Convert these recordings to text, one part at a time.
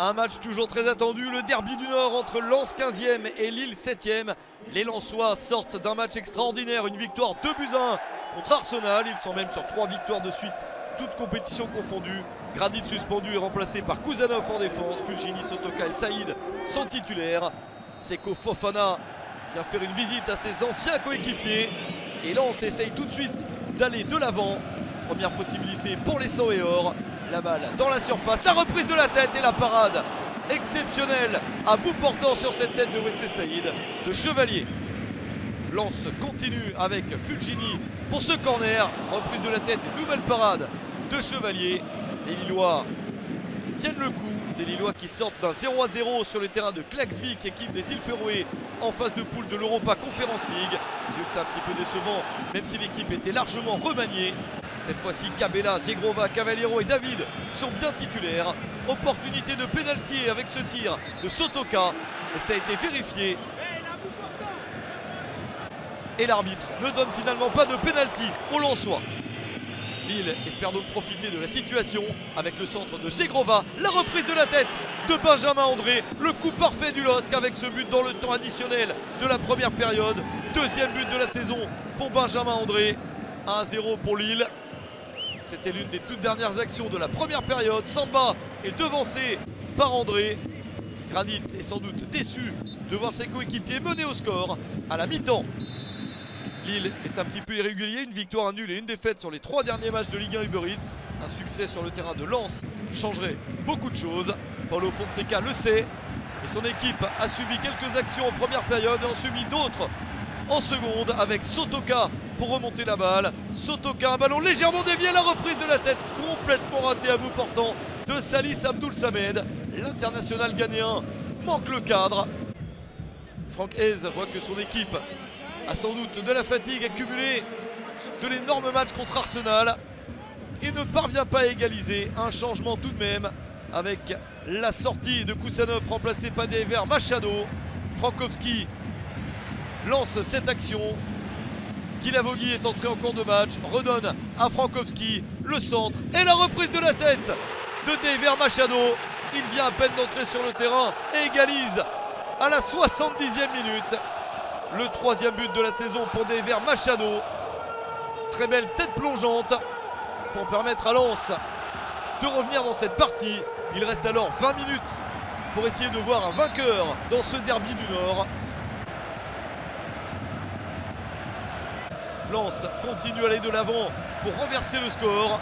Un match toujours très attendu, le derby du Nord entre Lens 15e et Lille 7e. Les Lensois sortent d'un match extraordinaire, une victoire 2-1 contre Arsenal. Ils sont même sur 3 victoires de suite, toutes compétitions confondues. Gradit suspendu et remplacé par Kuzanov en défense. Fulgini, Sotoka et Saïd sont titulaires. Seko Fofana vient faire une visite à ses anciens coéquipiers. Et Lens essaye tout de suite d'aller de l'avant. Première possibilité pour les 100 et or. La balle dans la surface, la reprise de la tête et la parade exceptionnelle à bout portant sur cette tête de Wesley Saïd de Chevalier. Lens continue avec Fulgini pour ce corner. Reprise de la tête, nouvelle parade de Chevalier. Les Lillois tiennent le coup. Des Lillois qui sortent d'un 0-0 sur le terrain de Klaksvik, équipe des îles Féroé en phase de poule de l'Europa Conference League. Résultat un petit peu décevant, même si l'équipe était largement remaniée. Cette fois-ci, Cabella, Zegrova, Cavaliero et David sont bien titulaires. Opportunité de pénalty avec ce tir de Sotoka. Et ça a été vérifié. Et l'arbitre ne donne finalement pas de pénalty aux Lensois. Lille espère donc profiter de la situation avec le centre de Zegrova. La reprise de la tête de Benjamin André. Le coup parfait du LOSC avec ce but dans le temps additionnel de la première période. Deuxième but de la saison pour Benjamin André. 1-0 pour Lille. C'était l'une des toutes dernières actions de la première période. Samba est devancé par André. Granit est sans doute déçu de voir ses coéquipiers mener au score à la mi-temps. Lille est un petit peu irrégulier, une victoire, un nul et une défaite sur les 3 derniers matchs de Ligue 1 Uber Eats. Un succès sur le terrain de Lens changerait beaucoup de choses. Paulo Fonseca le sait et son équipe a subi quelques actions en première période et en subi d'autres en seconde avec Sotoka pour remonter la balle. Sotoka, un ballon légèrement dévié, la reprise de la tête complètement ratée à bout portant de Salis Abdoul Samed. L'international ghanéen manque le cadre. Franck Hez voit que son équipe a sans doute de la fatigue accumulée de l'énorme match contre Arsenal et ne parvient pas à égaliser. Un changement tout de même avec la sortie de Kusanov remplacé par Dever Machado. Frankowski lance cette action. Guilavogui est entré en cours de match, redonne à Frankowski le centre et la reprise de la tête de Dever Machado. Il vient à peine d'entrer sur le terrain et égalise à la 70e minute. Le 3e but de la saison pour Dever Machado. Très belle tête plongeante pour permettre à Lens de revenir dans cette partie. Il reste alors 20 minutes pour essayer de voir un vainqueur dans ce derby du Nord. Lens continue à aller de l'avant pour renverser le score.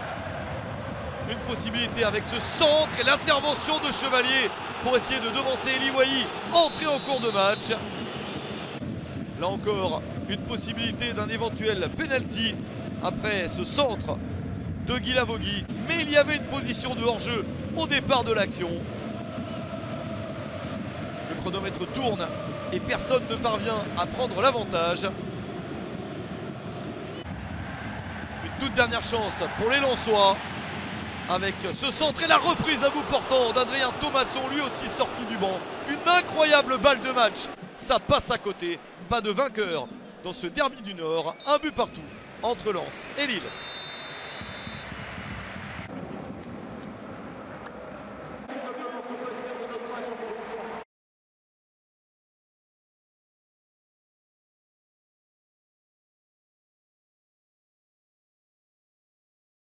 Une possibilité avec ce centre et l'intervention de Chevalier pour essayer de devancer Eli Wahi, entré en cours de match. Là encore, une possibilité d'un éventuel penalty après ce centre de Guilavogui. Mais il y avait une position de hors-jeu au départ de l'action. Le chronomètre tourne et personne ne parvient à prendre l'avantage. Une toute dernière chance pour les Lensois avec ce centre et la reprise à bout portant d'Adrien Thomasson, lui aussi sorti du banc. Une incroyable balle de match, ça passe à côté. Pas de vainqueur dans ce derby du Nord, un but partout entre Lens et Lille.